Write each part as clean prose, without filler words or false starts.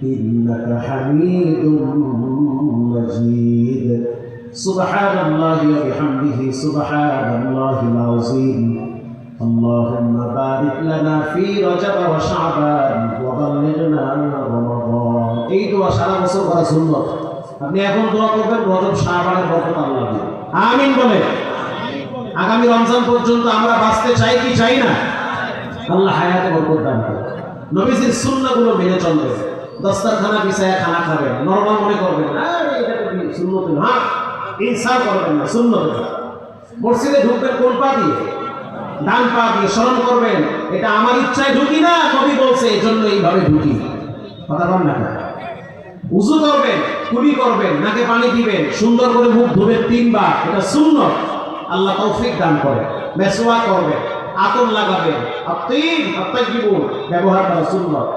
إنك حميد مجيد سبحان الله وبحمده سبحان الله العظيم اللهم بارك لنا في رجب وشعبان وبلغنا رمضان এই দোয়া সারা বছর করা সুন্নাত আপনি এখন দোয়া করবেন রজব শাবানের বরকত আল্লাহ দিবেন আমিন বলেন আগামী রমজান পর্যন্ত আমরা বাঁচতে চাই কি চাই না আল্লাহ হায়াতে বরকত দান করুন নবীজির সুন্নাহগুলো মেনে চলবেন দস্তরখানা বিছায়া খানা খাবেন নরমাল মনে করবেন না এটা তো সুন্নাত না ইনসাফ করবেন না সুন্নাত মসজিদে ঢুকবেন কোন পা দিয়ে ডান পা দিয়ে স্মরণ করবেন এটা আমার ইচ্ছায় ঢুকি না নবী বলছে এজন্য এইভাবে ঢুকি কথা বল না উযু করবেন কুলি করবেন নাকে পানি দিবেন সুন্দর করে মুখ ধুবেন তিনবার এটা সুন্নাত আল্লাহ তৌফিক দান করে মেসওয়াক করবেন আতর লাগাবেন আত্তাইয়িবুন ব্যবহার করা সুন্নাত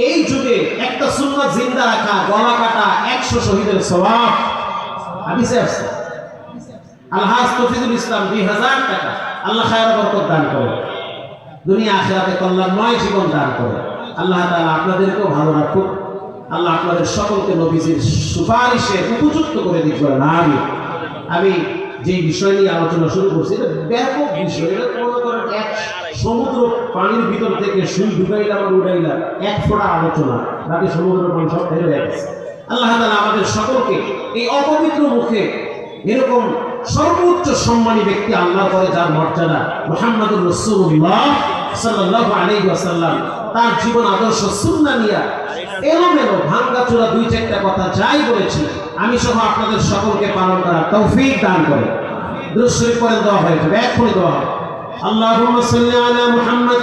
এই যুগে একটা সুন্নাত জিন্দা রাখা গলা কাটা 100 শহীদের সওয়াব হাদিসে আছে আলহাজ তৌফিকুল ইসলাম 2000 টাকা আল্লাহ খায়র বরকত দান করে দুনিয়া আখিরাতে কল্যাণময় জীবন দান করে আল্লাহ তাআলা আপনাদেরকেও ভালো রাখুক আল্লাহ আপনাদের সকলকে নবীজির সুপারিশে উপযুক্ত করে দিক বলেন আমিন আমি যে বিষয় নিয়ে আলোচনা শুরু করছি এটা ব্যাপক বিষয় এটা মনে করেন এক সমুদ্র পানির ভিতর থেকে সুই ঢুকাইলাম আর উড়াইলাম এক ফোঁটা আলোচনা রাতে সমুদ্রের পানি সব ফেলে গেছে আল্লাহ তাআলা আমাদের সকলকে এই অপবিত্র মুখে এরকম সর্বোচ্চ সম্মানী ব্যক্তি আল্লাহর পরে যার মর্যাদা মুহাম্মদুর রাসূলুল্লাহ সাল্লাল্লাহু আলাইহি ওয়াসাল্লাম তার জীবন আদর্শ সুন্নাহ নিয়া এলোমেলো ভাঙ্গাচোরা দুই চারটা কথা যাই বলেছি আমি সহ আপনাদের সকলকে পালন করার তৌফিক দান করে দুরূদ শরীফ পড়েন দোয়া হয়ে যাবে এক্ষুনি দোয়া হবে আল্লাহুম্মা সাল্লি আলা মুহাম্মদ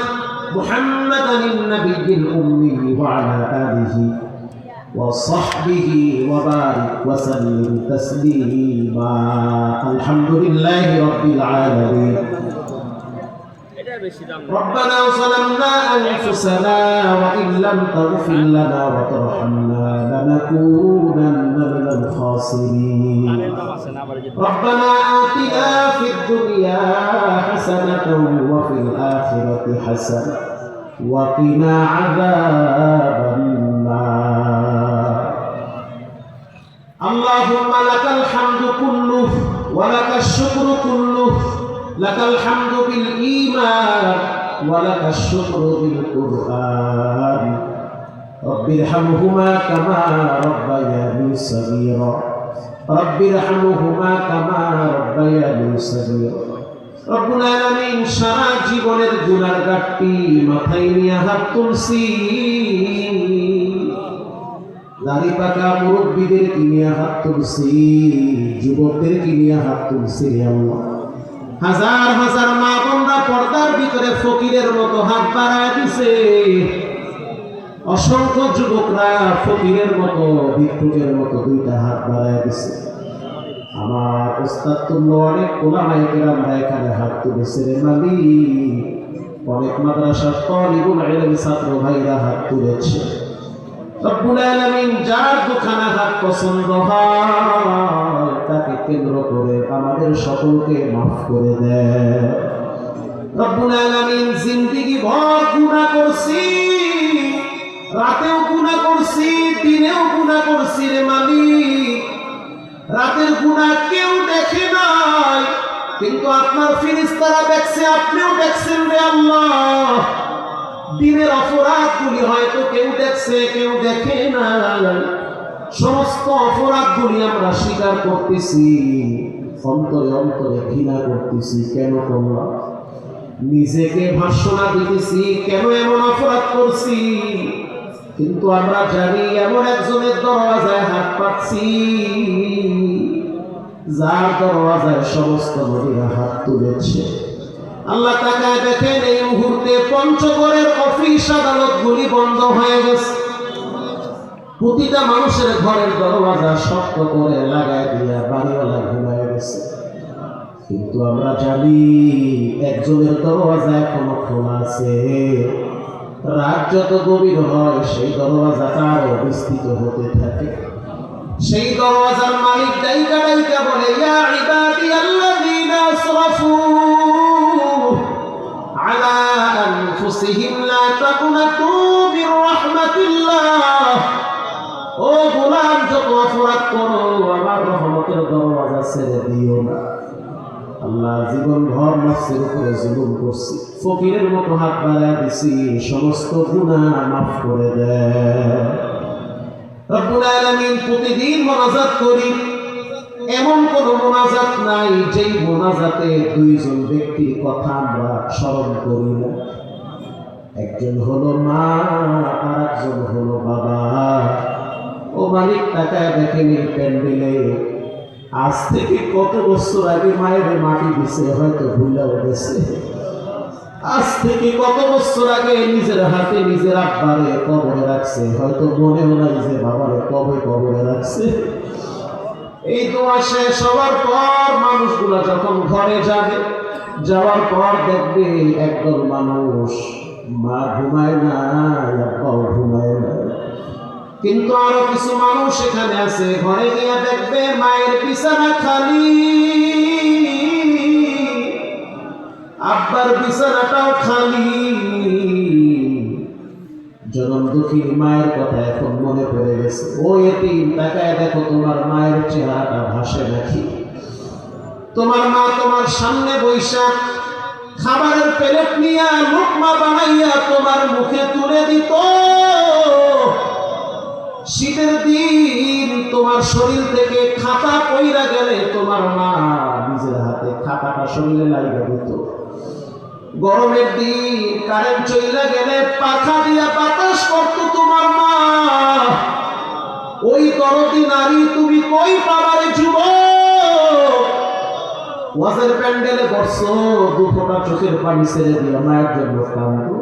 মুহাম্মাদানিন নাবিয়্যিল উম্মি ওয়া আলা আলিহি ওয়া সাহবিহি ওয়া বারিক ওয়া সাল্লিম তাসলিমা আলহামদুলিল্লাহি রাব্বিল আলামিন ربنا ظلمنا أنفسنا وإن لم تغفر لنا وترحمنا لنكونن من الخاسرين ربنا آتنا في الدنيا حسنة وفي الآخرة حسنة وقنا عذاب النار اللهم لك الحمد كله ولك الشكر كله لك الحمد بالإيمان ولك الشكر بالقرآن رب ارحمهما كما ربياني صغيرا رب ارحمهما كما ربياني صغيرا رب العالمين সারা জীবনের গুনার ঘাটতি মাথায় নিয়ে হাত তুলছি দাড়ি পাকা মুরব্বীদের নিয়ে হাত তুলছি যুবকদের নিয়ে হাত তুলছি আল্লাহ হাজার হাজার মা বোনরা পর্দার ভিতরে ফকিরের মতো হাত বাড়ায় দিছে অসংখ্য যুবকরা ফকিরের মতো ভিক্ষুকের মতো দুইটা হাত বাড়ায় দিছে আমার উস্তাদ তুল্য অনেক ওলামায়ে কেরামরা এখানে হাত তুলেছে রে মালিক অনেক মাদ্রাসার তালিবুল ইলম ছাত্র ভাইরা হাত তুলেছে রব্বুল আলামিন যার দুখানা হাত পছন্দ হয় তাকে কেন্দ্র করে আমাদের সকলকে মাফ করে দেয় রব্বুল আলামিন জিন্দেগি ভর গুনাহ করছি রাতেও গুনাহ করছি দিনেও গুনাহ করছি রে মালিক রাতের গুনাহ কেউ দেখে নাই কিন্তু আপনার ফেরেশতারা দেখছে আপনিও দেখছেন রে আল্লাহ দিনের অপরাধগুলি হয়তো কেউ দেখছে কেউ দেখে না সমস্ত অপরাধগুলি আমরা স্বীকার করতেছি অন্তরে অন্তরে ঘৃণা করতেছি কেন করলাম নিজেকে ভাষণা দিতেছি কেন এমন অপরাধ করছি কিন্তু আমরা জানি এমন একজনের দরওয়াজায় হাত পাচ্ছি যার দরওয়াজায় সমস্ত নবীরা হাত তুলেছে আল্লাহ তাকায় দেখেন এই মুহূর্তে পঞ্চগড়ের অফিস আদালতগুলি বন্ধ হয়ে গেছে প্রতিটা মানুষের ঘরের দরওয়াজা শক্ত করে লাগায় দিয়া বাড়িওয়ালা ঘুমায় গেছে কিন্তু আমরা জানি একজনের দরওয়াজা এখনো খোলা আছে রাত যত গভীর হয় সেই দরওয়াজাটা আরো বিস্তৃত হতে থাকে সেই দরওয়াজার মালিক ডাইকা ডাইকা বলে ইয়া ইবাদিয়াল্লাযীনা আসরাফু আলা আনফুসিহিম লা তাকুনাতু মির রাহমাতিল্লাহ রাগ করো, আমার রহমতের দরওয়াজা ছেড়ে দিও না। আল্লাহ জীবন ভর নফসের উপরে জুলুম করছি, ফকিরের মতো হাত বাড়ায় দিছি, সমস্ত গুনাহ মাফ করে দেয়। রব্বুল আলামিন প্রতিদিন মুনাজাত করি, এমন কোন মুনাজাত নাই যেই মুনাজাতে দুইজন ব্যক্তির কথা আমরা স্মরণ করি না। একজন হলো মা, আর একজন হলো বাবা। ও মালিক, তাকায় দেখেন এই প্যান্ডেলে আজ থেকে কত বছর আগে মায়ের মাটি দিছে, হয়তো ভুলেও গেছে। আজ থেকে কত বছর আগে নিজের হাতে নিজের আব্বারে কবরে রাখছে, হয়তো মনেও নাই যে বাবারে কবে কবরে রাখছে। এই দোয়া শেষ হওয়ার পর মানুষগুলা যখন ঘরে যাবে, যাওয়ার পর দেখবে একদল মানুষ মা ঘুমায় না, আব্বাও ঘুমায় না, কিন্তু আরো কিছু মানুষ এখানে আছে। ঘরে গিয়ে দেখবে মায়ের বিছানা খালি, আব্বার বিছানাটাও খালি। জনম দুঃখী মায়ের কথা এখন মনে পড়ে গেছে। ও এতিম, তাকায় দেখো তোমার মায়ের চেহারাটা ভাসে নাকি? তোমার মা তোমার সামনে বৈশা খাবারের প্লেট নিয়ে লোকমা বানাইয়া তোমার মুখে তুলে দিত। শীতের দিন তোমার শরীর থেকে খাতা পইরা গেলে তোমার মা নিজের হাতে খাতাটা শরীরে লাগিয়ে দিত। গরমের দিন কারেন্ট চইলা গেলে পাখা দিয়া বাতাস করতো তোমার মা। ওই দরদি নারী তুমি কই পাবারে যুবক? ওয়াজের প্যান্ডেলে বসছো, দুফোঁটা চোখের পানি ছেড়ে দিয়া মায়ের জন্য কাঁদো।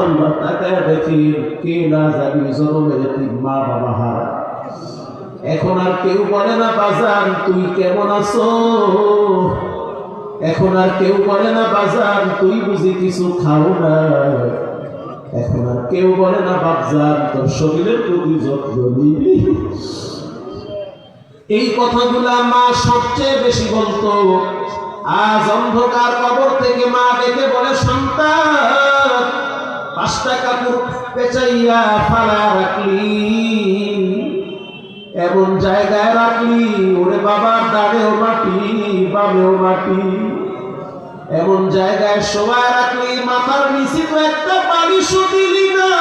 আমরা তাকায় দেখি কে না জানি জন্মের তিন মা বাবা হারা। এখন আর কেউ বলে না বাজান তুই কেমন আছো, এখন আর কেউ বলে না বাজান তুই বুঝি কিছু খাও না, এখন আর কেউ বলে না বাপজান তোর শরীরের প্রতি যত্ন নিবি। এই কথাগুলা মা সবচেয়ে বেশি বলতো। আজ অন্ধকার কবর থেকে মা ডেকে বলে, সন্তান 5টা কাপড় পেঁচাইয়া ফালা রাখলি, এমন জায়গায় রাখলি ওরে বাবার ডানেও মাটি বামেও মাটি, এমন জায়গায় শোয়া রাখলি মাথার নিচে তো একটা বালিশও দিলি না,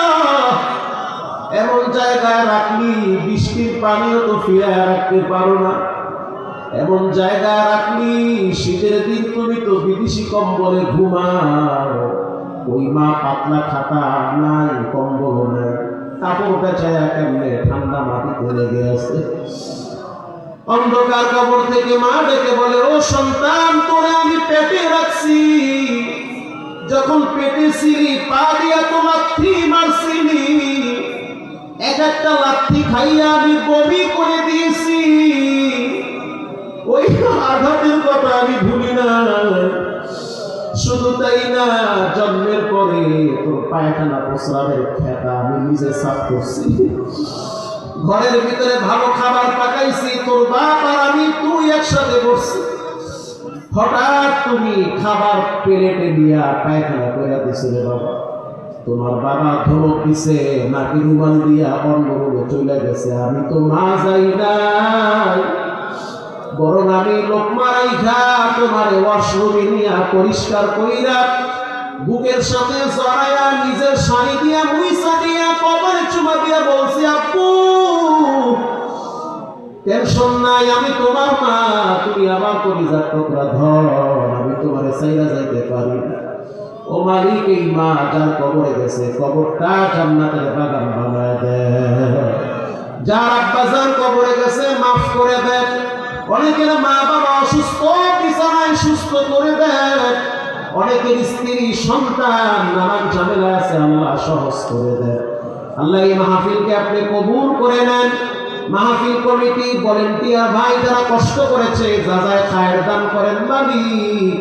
এমন জায়গায় রাখলি বৃষ্টির পানিও তো ফিরায় রাখতে পারো না, এমন জায়গায় রাখলি শীতের দিন তুমি তো বিদেশি কম্বলে ঘুমাও। ওই মা পাতলা খাতা নাই, কম্বল নাই, কাপড় পেঁচায়া কেমনে ঠান্ডা মাটিতে লেগে আছে। অন্ধকার কবর থেকে মা ডেকে বলে, ও সন্তান তোরে আমি পেটে রাখছি, যখন পেটে ছিলি পা দিয়া তো লাথি মারছিলি, এক একটা লাথি খাইয়া আমি বমি করে দিয়েছি, ওই আঘাতের কথা আমি ভুলি না। শুধু তাই না, জন্মের পরে তোর পায়খানা প্রস্রাবের খেতা আমি নিজে সাফ করছি, ঘরের ভিতরে ভালো খাবার পাকাইছি, তোর বাপ আর আমি তুই একসাথে বসছি, হঠাৎ তুমি খাবার প্লেটে দিয়া পায়খানা করে দিছিলে বাবা। তোমার বাবা ধমক দিছে, নাকি রুমাল দিয়া অন্য রুমে চলে গেছে, আমি তো মা যাই নাই, বরং আমি লোকমা রাইখা তোমার ওয়াশরুমে নিয়া পরিষ্কার কইরা বুকের সাথে জড়াইয়া নিজের শাড়ি দিয়া মুইসা দিয়া কবরে চুমা দিয়া বলছি, আপু টেনশন নাই, আমি তোমার মা, তুমি আমার কলিজার টুকরা ধর, আমি তোমারে চাইরা যাইতে পারি না। ও মালিক, এই মা যার কবরে গেছে কবরটা জান্নাতের বাগান বানায় দেয়, যার আব্বা যার কবরে গেছে মাফ করে দেয়। অনেকের মা বাবা অসুস্থ, বিছানায় সুস্থ করে দেয়, অনেকের স্ত্রী সন্তান নানান ঝামেলা আছে, আল্লাহ সহজ করে দেয়। আল্লাহ এই মাহফিলকে আপনি কবুল করে নেন। মাহফিল কমিটি, ভলেন্টিয়ার ভাই যারা কষ্ট করেছে, যা যায় খায়ের দান করেন মালিক,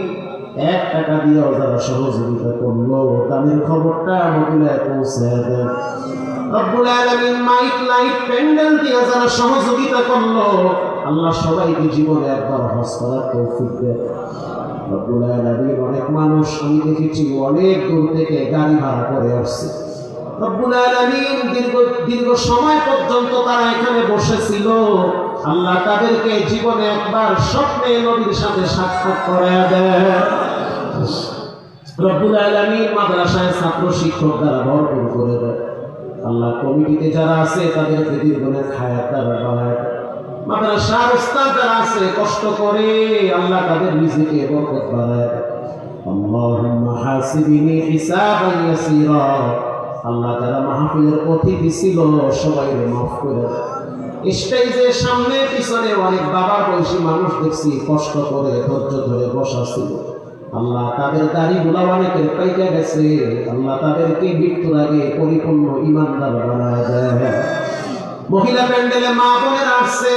1 টাকা দিয়েও যারা সহযোগিতা করলো তাদের খবরটা মদিনায় পৌঁছে দেন। রব্বুল আলামিন মাইক লাইট প্যান্ডেল দিয়ে যারা সহযোগিতা করলো, আল্লাহ সবাইকে জীবনে একবার হজ করার তৌফিক দেন। রব্বুল আলামিন অনেক মানুষ আমি দেখেছি অনেক দূর থেকে গাড়ি ভাড়া করে আসছে। রব্বুল আলামিন দীর্ঘ সময় পর্যন্ত তারা এখানে বসেছিল, আল্লাহ তাদেরকে জীবনে একবার স্বপ্নে নবীর সাথে সাক্ষাৎ করায়া দেয়। রব্বুল আলামিন মাদ্রাসায় ছাত্র শিক্ষক দ্বারা ভরপুর করে দেয়। আল্লাহ কমিটিতে যারা আছে তাদেরকে দীর্ঘদিন হায়াত দ্বারা বাড়ায়। মাদ্রাসার উস্তাদ যারা আছে কষ্ট করে, আল্লাহ তাদের রিজিকে বরকত বাড়ায়। আল্লাহুম্মা হাসিবিনি হিসাবান ইয়াসীরা। আল্লাহ যারা মাহফিলের অতিথি ছিল সবাইকে মাফ করে দেয়। স্টেজের সামনে পিছনে অনেক বাবার বয়সী মানুষ দেখছি কষ্ট করে ধৈর্য ধরে বসা ছিল। আল্লাহ তাদের দাড়িগুলো অনেকের পাইকে গেছে, আল্লাহ তাদেরকে মৃত্যুর আগে পরিপূর্ণ ঈমানদার বানায় দেয়। মহিলা প্যান্ডেলে মা বোনেরা আসছে,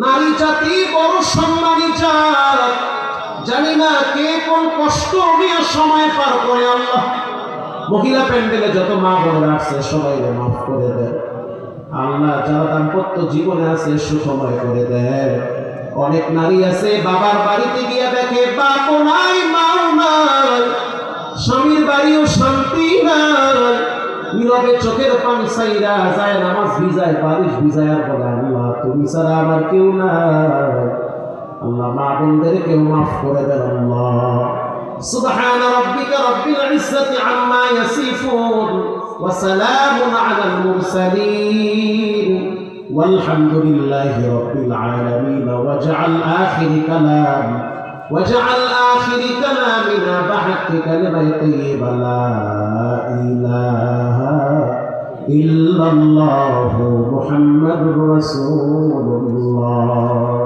নারী জাতি বড় সম্মানী জাত। জানি না কে কোন কষ্ট নিয়ে সময় পার করে। আল্লাহ মহিলা প্যান্ডেলে যত মা বোনেরা আসছে সবাইকে মাফ করে দেয়। আল্লাহ যারা দাম্পত্য জীবনে আছে সুসময় করে দেয়। অনেক নারী আছে বাবার বাড়িতে গিয়ে দেখে বাপও নাই মাও নাই, স্বামীর বাড়িও শান্তি নাই, নীরবে চোখের পানি ছাইরা যায়, নামাজ ভিজায়, বারিশ ভিজায়, আর বলে আল্লাহ তুমি ছাড়া আমার কেউ নাই। আল্লাহ মা বোনদেরকেও মাফ করে দেন। আল্লাহ সুবহান রাব্বিকা রাব্বিল ইজ্জাতি আম্মা ইয়াসিফুন ওয়া সালামুন আলাল মুরসালিন والحمد لله رب العالمين واجعل آخر كلامنا بعد كلمة طيبة لا إله إلا الله محمد رسول الله.